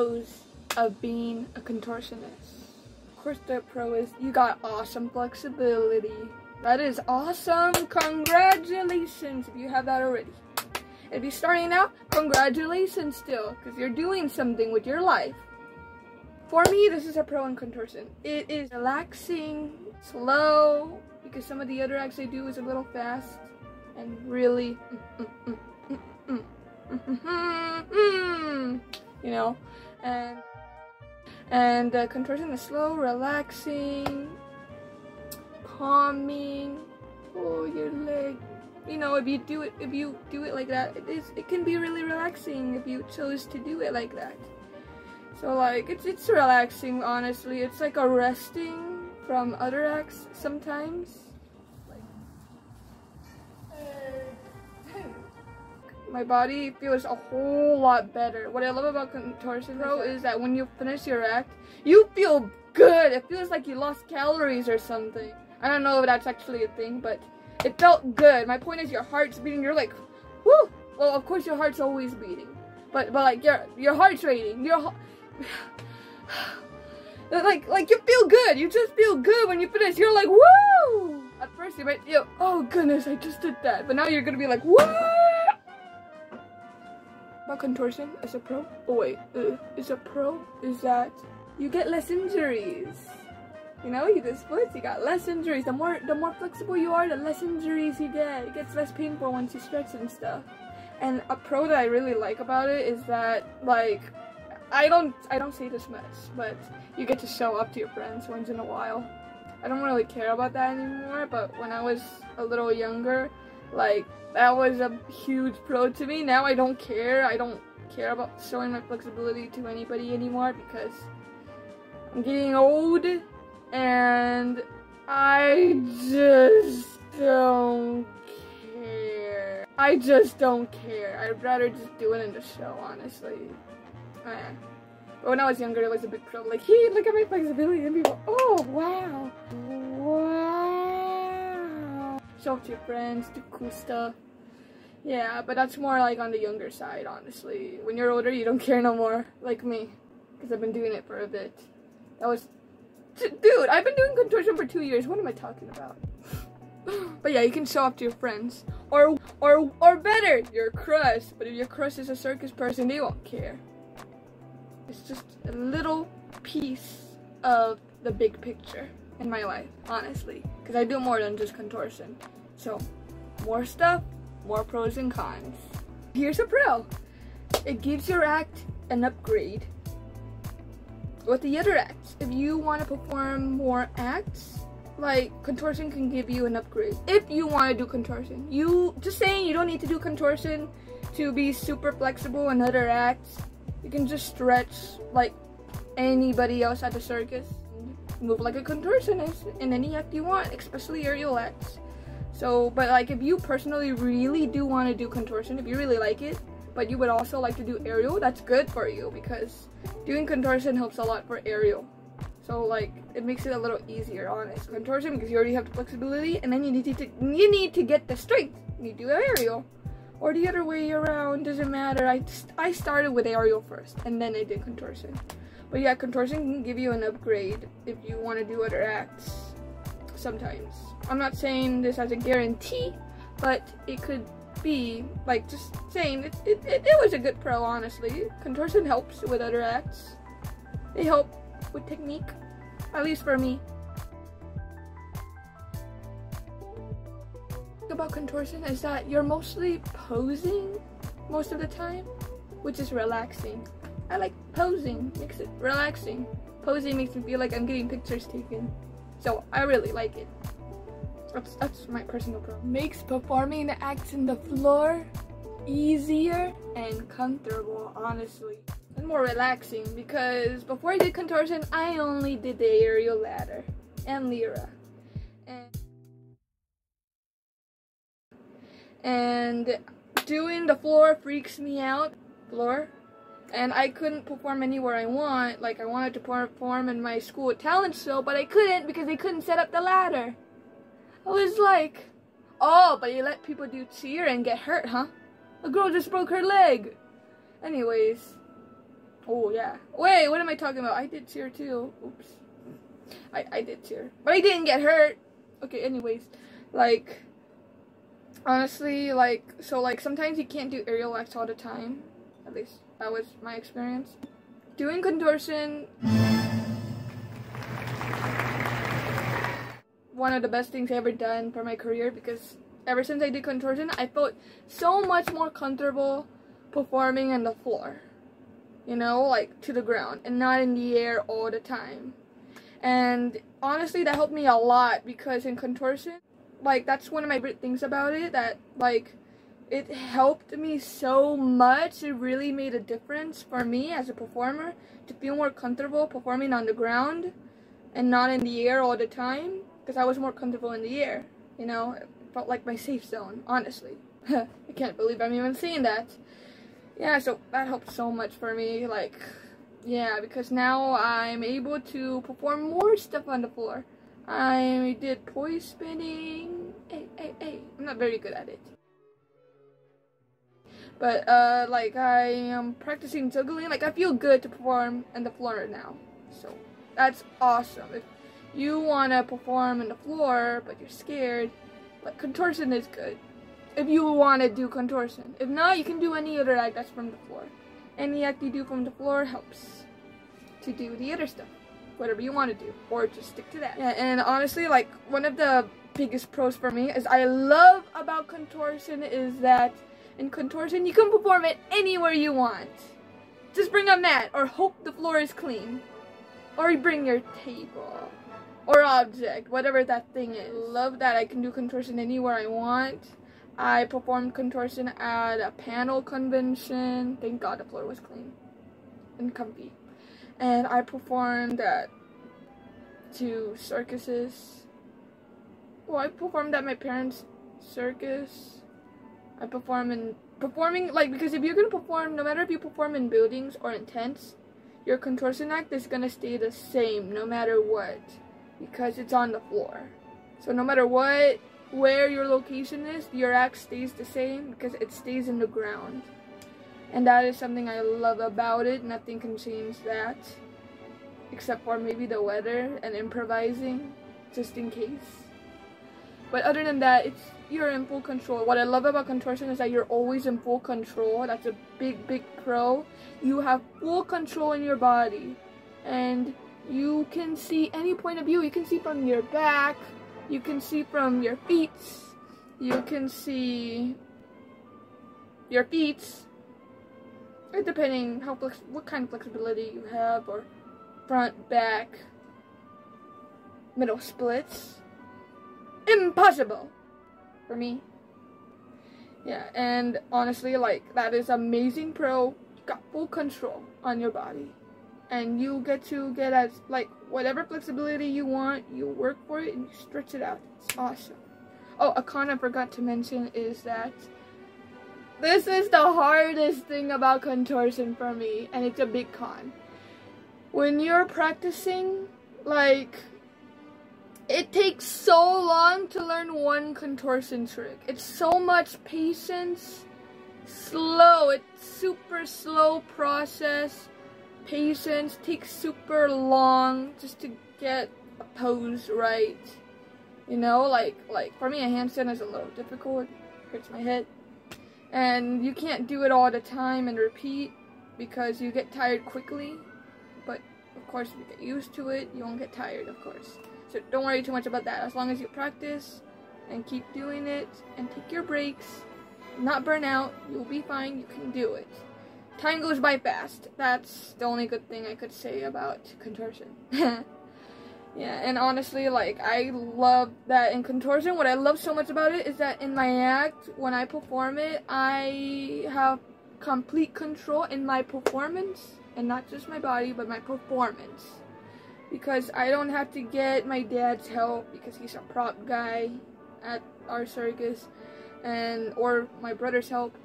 pros of being a contortionist. Of course, the pro is you got awesome flexibility. That is awesome. Congratulations if you have that already. If you're starting out, congratulations still, because you're doing something with your life. For me, this is a pro in contortion. It is relaxing, slow, because some of the other acts I do is a little fast, and really, you know, and contortion is slow, relaxing, calming. Oh, your leg. You know, if you do it like that, it can be really relaxing if you chose to do it like that. So like it's relaxing, honestly. It's like a resting from other acts sometimes. My body feels a whole lot better. What I love about contortion though is that when you finish your act, you feel good. It feels like you lost calories or something. I don't know if that's actually a thing, but it felt good. My point is your heart's beating. You're like, whoo! Well, of course your heart's always beating, but like your heart's rating. Like you feel good. You just feel good when you finish. You're like, woo! At first you might feel, oh goodness, I just did that. But now you're gonna be like, what? About contortion as a pro. Oh wait, is a pro is that you get less injuries. You know, you do splits, you got less injuries. The more flexible you are, the less injuries you get. It gets less painful once you stretch and stuff. And a pro that I really like about it is that, like, I don't say this much, but you get to show up to your friends once in a while. I don't really care about that anymore, but when I was a little younger, like, that was a huge pro to me. Now I don't care. I don't care about showing my flexibility to anybody anymore because I'm getting old. And I just don't care. I just don't care. I'd rather just do it in the show, honestly. But when I was younger, it was a big pro. Like, hey, look at my flexibility. And people, oh, wow. Wow. Show it to your friends, do cool stuff. Yeah, but that's more like on the younger side, honestly. When you're older, you don't care no more. Like me. Because I've been doing it for a bit. That was... Dude, I've been doing contortion for 2 years. What am I talking about? But yeah, you can show off to your friends. Or better, your crush. But if your crush is a circus person, they won't care. It's just a little piece of the big picture in my life, honestly. Because I do more than just contortion. So, more stuff, more pros and cons. Here's a pro. It gives your act an upgrade with the other acts. If you want to perform more acts, like contortion can give you an upgrade. If you want to do contortion, you just saying you don't need to do contortion to be super flexible in other acts. You can just stretch like anybody else at the circus. Move like a contortionist in any act you want, especially aerial acts. So, but like if you personally really do want to do contortion, if you really like it, but you would also like to do aerial, that's good for you because doing contortion helps a lot for aerial. So like it makes it a little easier, honest. Contortion because you already have the flexibility, and then you need to get the strength. You do aerial, or the other way around, doesn't matter. I started with aerial first, and then I did contortion. But yeah, contortion can give you an upgrade if you want to do other acts. Sometimes I'm not saying this as a guarantee, but it could be like just saying it was a good pro, honestly. Contortion helps with other acts. They help with technique, at least for me. About contortion is that you're mostly posing most of the time, which is relaxing. I like posing, makes it relaxing. Posing makes me feel like I'm getting pictures taken, so I really like it. That's my personal pro. Makes performing the acts in the floor easier and comfortable, honestly. And more relaxing, because before I did contortion, I only did the aerial ladder and lyra. And doing the floor freaks me out. And I couldn't perform anywhere I want. Like I wanted to perform in my school talent show, but I couldn't because they couldn't set up the ladder. I was like, oh, but you let people do cheer and get hurt, huh? A girl just broke her leg. Anyways, Oh yeah. Wait, what am I talking about? I did cheer too. Oops. I did cheer, but I didn't get hurt. Okay, anyways, like, honestly, like, so, like, sometimes you can't do aerial acts all the time. At least, that was my experience. Doing contortion, one of the best things I ever done for my career, because ever since I did contortion, I felt so much more comfortable performing on the floor. You know, like, to the ground, and not in the air all the time. And honestly, that helped me a lot, because in contortion, like, that's one of my great things about it, that, like, it helped me so much. It really made a difference for me as a performer to feel more comfortable performing on the ground and not in the air all the time, because I was more comfortable in the air, you know. It felt like my safe zone, honestly. I can't believe I'm even saying that. Yeah, so that helped so much for me, like, yeah, because now I'm able to perform more stuff on the floor. I did poise spinning. Hey. I'm not very good at it. But, like, I am practicing juggling. Like, I feel good to perform on the floor now. So, that's awesome. If you want to perform on the floor, but you're scared, like, contortion is good. If you want to do contortion. If not, you can do any other act that's from the floor. Any act you do from the floor helps to do the other stuff. Whatever you want to do. Or just stick to that. Yeah, and honestly, like, one of the biggest pros for me is I love about contortion is that in contortion, you can perform it anywhere you want. Just bring a mat, or hope the floor is clean. Or bring your table. Or object, whatever that thing is. Love that I can do contortion anywhere I want. I performed contortion at a panel convention. Thank God the floor was clean and comfy. And I performed at 2 circuses. Well, I performed at my parents' circus. I performing, like, because if you're gonna perform, no matter if you perform in buildings or in tents, your contortion act is gonna stay the same no matter what, because it's on the floor. So no matter what, where your location is, your act stays the same because it stays in the ground. And that is something I love about it. Nothing can change that, except for maybe the weather and improvising, just in case. But other than that, you're in full control. What I love about contortion is that you're always in full control. That's a big pro. You have full control in your body, and you can see any point of view. You can see from your back. You can see from your feet. You can see your feet. Depending what kind of flexibility you have, or front, back, middle splits. Impossible for me. Yeah, and honestly, like, that is amazing pro. You got full control on your body. And you get to get as, like, whatever flexibility you want, you work for it and you stretch it out. It's awesome. Oh, a con I forgot to mention is that this is the hardest thing about contortion for me, and it's a big con. When you're practicing, like, it takes so long to learn one contortion trick. It's so much patience, it's super slow process. Patience takes super long just to get a pose right. You know, like for me, a handstand is a little difficult. It hurts my head. And you can't do it all the time and repeat because you get tired quickly. But of course, if you get used to it, you won't get tired, of course. So don't worry too much about that. As long as you practice and keep doing it and take your breaks, not burn out, you'll be fine. You can do it. Time goes by fast. That's the only good thing I could say about contortion. Yeah, and honestly, like, I love that in contortion. What I love so much about it is that in my act, when I perform it, I have complete control in my performance, and not just my body, but my performance. Because I don't have to get my dad's help because he's a prop guy at our circus, or my brother's help.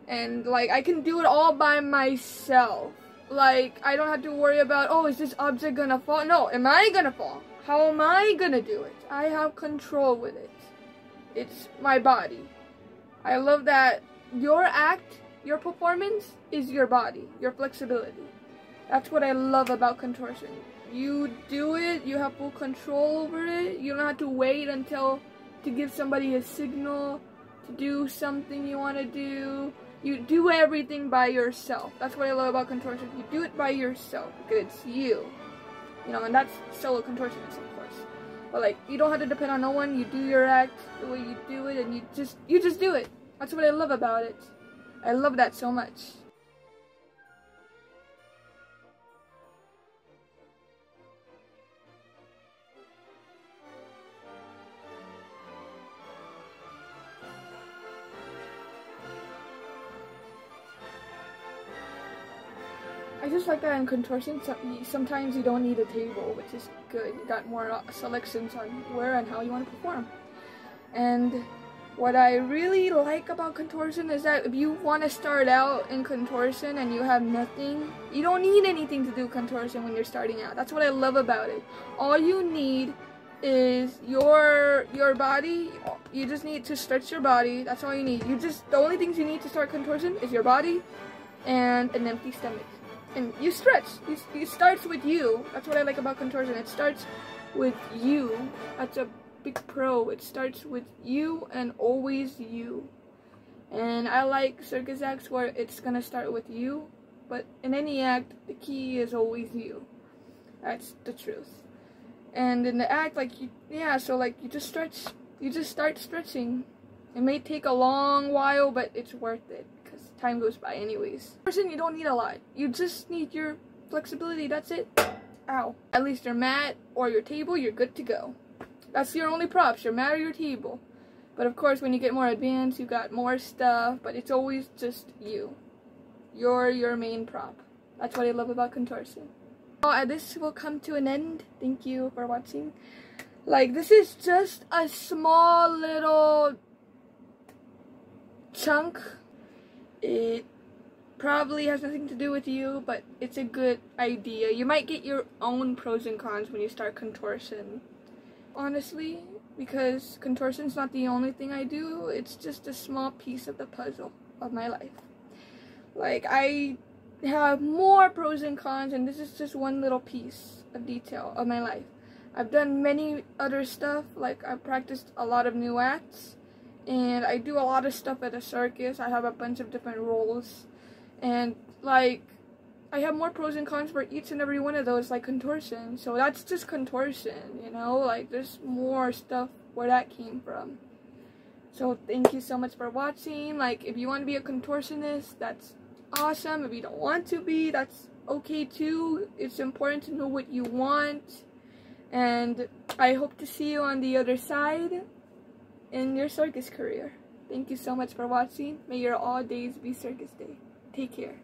And, like, I can do it all by myself. Like, I don't have to worry about, oh, is this object gonna fall? No, am I gonna fall? How am I gonna do it? I have control with it. It's my body. I love that your act, your performance, is your body, your flexibility. That's what I love about contortion. You do it, you have full control over it. You don't have to wait until to give somebody a signal to do something you want to do. You do everything by yourself. That's what I love about contortion. You do it by yourself because it's you. You know, and that's solo contortionist, of course. But like, you don't have to depend on no one. You do your act the way you do it, and you just do it. That's what I love about it. I love that so much. I just like that in contortion, sometimes you don't need a table, which is good. You got more selections on where and how you want to perform. And what I really like about contortion is that if you want to start out in contortion and you have nothing, you don't need anything to do contortion when you're starting out. That's what I love about it. All you need is your body. You just need to stretch your body. That's all you need. The only things you need to start contortion is your body and an empty stomach. And you stretch. It starts with you. That's what I like about contortion. It starts with you. That's a big pro. It starts with you and always you. And I like circus acts where it's gonna start with you, but in any act, the key is always you. That's the truth. And in the act, so you just stretch. You just start stretching. It may take a long while, but it's worth it. Time goes by anyways. You don't need a lot. You just need your flexibility. That's it. Ow. At least your mat or your table, you're good to go. That's your only props, your mat or your table. But of course, when you get more advanced, you got more stuff, but it's always just you. You're your main prop. That's what I love about contortion. Well, this will come to an end. Thank you for watching. This is just a small little chunk. It probably has nothing to do with you, but it's a good idea. You might get your own pros and cons when you start contortion. Honestly, because contortion's not the only thing I do, it's just a small piece of the puzzle of my life. I have more pros and cons, and this is just one little piece of detail of my life. I've done many other stuff, I've practiced a lot of new acts. And I do a lot of stuff at a circus. I have a bunch of different roles. And, I have more pros and cons for each and every one of those, like contortion. So that's just contortion, you know? There's more stuff where that came from. So thank you so much for watching. If you want to be a contortionist, that's awesome. If you don't want to be, that's okay too. It's important to know what you want. And I hope to see you on the other side in your circus career. Thank you so much for watching. May your all days be circus day. Take care.